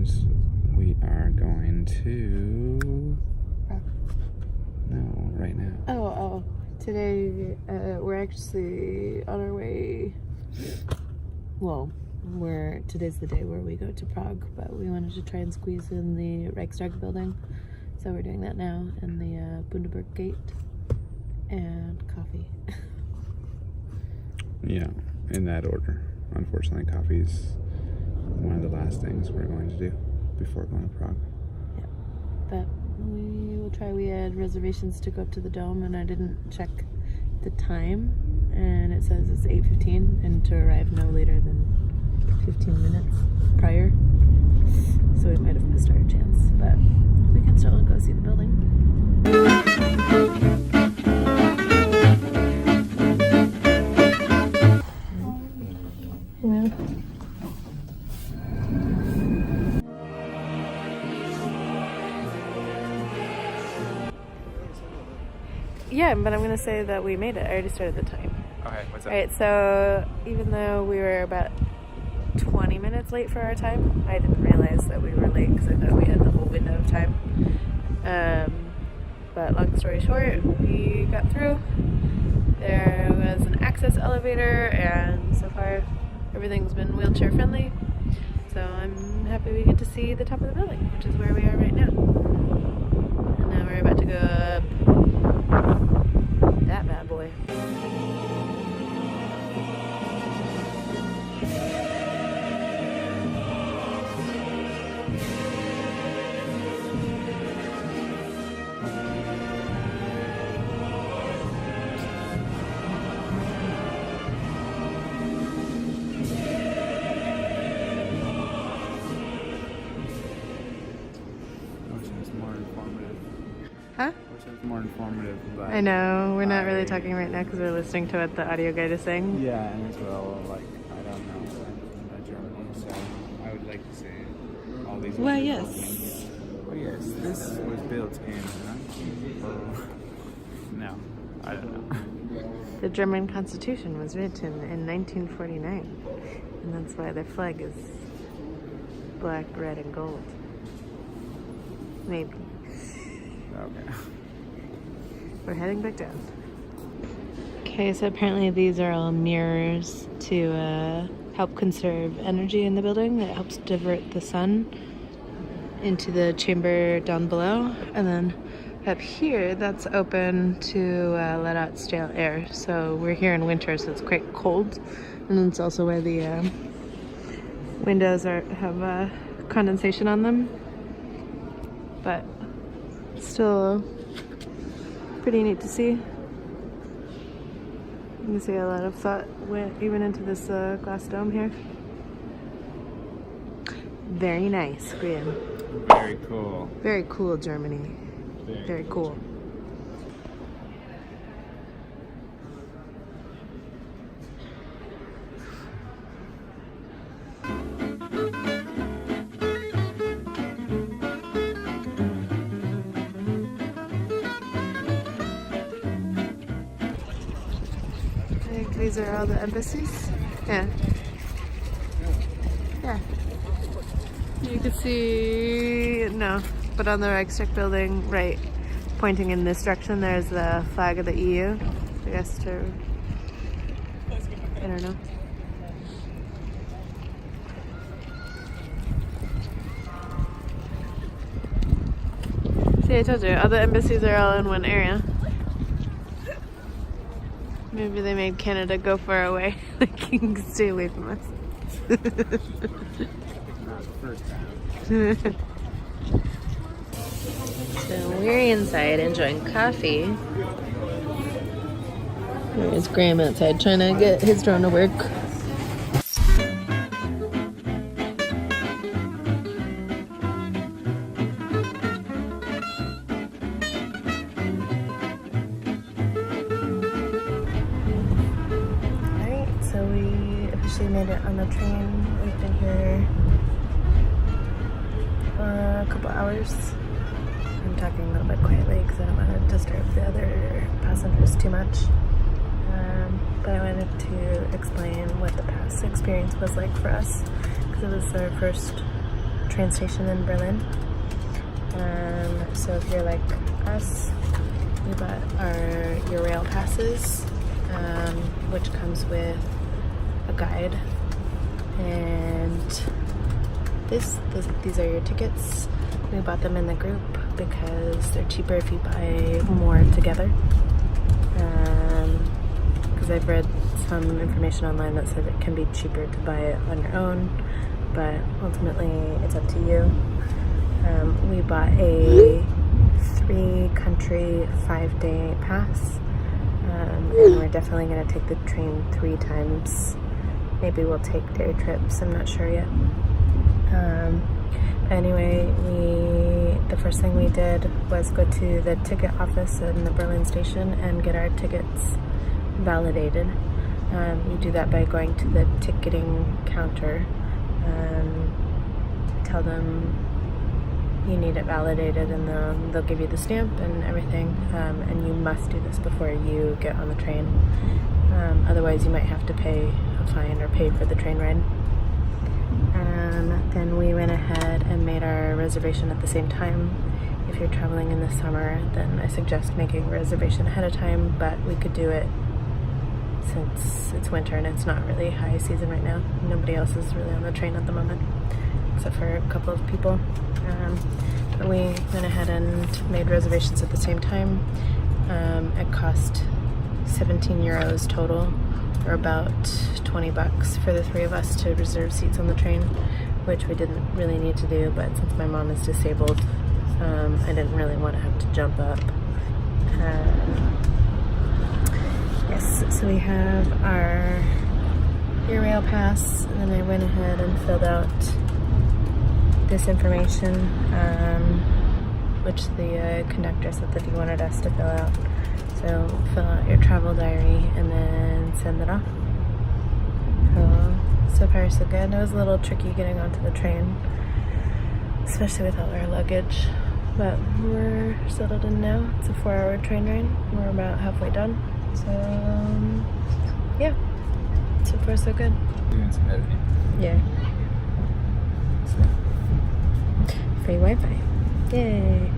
and we are going to... No, right now. Oh. Today, we're actually on our way... Well, today's the day where we go to Prague, but we wanted to try and squeeze in the Reichstag building. So we're doing that now, and the Brandenburg Gate, and coffee. Yeah, in that order. Unfortunately, coffee's one of the last things we're going to do before going to Prague. Yeah, but we will try. We had reservations to go up to the Dome, and I didn't check the time, and it says it's 8:15, and to arrive no later than 15 minutes prior. So we might have missed our chance, but we can still go see the building. Yeah, but I'm going to say that we made it. I already started the time. Okay, what's up? Alright, so even though we were about 20 minutes late for our time, I didn't realize that we were late because I thought we had the whole window of time. But long story short, we got through. There was an access elevator, and so far everything's been wheelchair friendly. So I'm happy we get to see the top of the building, which is where we are right now. And now we're about to go up that bad boy. Huh? More informative, but I know, we're not really talking right now because we're listening to what the audio guide is saying. Yeah, and as well, like, I don't know about Germany, so I would like to say all these... Well, yes. Well, yes, this was built in 19... No, I don't know. The German Constitution was written in 1949, and that's why their flag is black, red, and gold. Maybe. Okay. We're heading back down. Okay, so apparently these are all mirrors to help conserve energy in the building. That helps divert the sun into the chamber down below. And then up here, that's open to let out stale air. So we're here in winter, so it's quite cold. And it's also where the windows have condensation on them. But still pretty neat to see. You can see a lot of thought went even into this glass dome here. Very nice, Graham. Very cool. Very cool, Germany. Very cool. These are all the embassies. Yeah. Yeah. You can see, no, but on the Reichstag building, right, pointing in this direction, there's the flag of the EU. I guess to, I don't know. See, I told you, all the embassies are all in one area. Maybe they made Canada go far away. Like, you can stay away from us. Not the first time. So we're inside enjoying coffee. There's Graham outside trying to get his drone to work. Made it on the train. We've been here a couple hours. I'm talking a little bit quietly because I don't want to disturb the other passengers too much. But I wanted to explain what the past experience was like for us because it was our first train station in Berlin. So if you're like us, we bought our Eurorail passes, which comes with a guide, and these are your tickets. We bought them in the group because they're cheaper if you buy more together. Because I've read some information online that said it can be cheaper to buy it on your own, but ultimately it's up to you. We bought a 3-country 5-day pass, and we're definitely going to take the train 3 times. Maybe we'll take day trips, I'm not sure yet. Anyway, the first thing we did was go to the ticket office in the Berlin station and get our tickets validated. You do that by going to the ticketing counter, tell them you need it validated, and they'll give you the stamp and everything, and you must do this before you get on the train. Otherwise you might have to pay a fine or pay for the train ride. Then we went ahead and made our reservation at the same time. If you're traveling in the summer, then I suggest making a reservation ahead of time, but we could do it since it's winter and it's not really high season right now. Nobody else is really on the train at the moment, except for a couple of people. But we went ahead and made reservations at the same time. It cost 17 euros total, or about 20 bucks for the 3 of us to reserve seats on the train, which we didn't really need to do, but since my mom is disabled, I didn't really want to have to jump up. Yes, so we have our Eurorail Pass, and then I went ahead and filled out this information, which the conductor said that he wanted us to fill out. So fill out your travel diary and then send it off. So far so good. It was a little tricky getting onto the train, especially with all our luggage, but we're settled in now. It's a 4-hour train ride. We're about halfway done. So yeah, so far so good. Doing some editing. Yeah. So. Free Wi-Fi. Yay.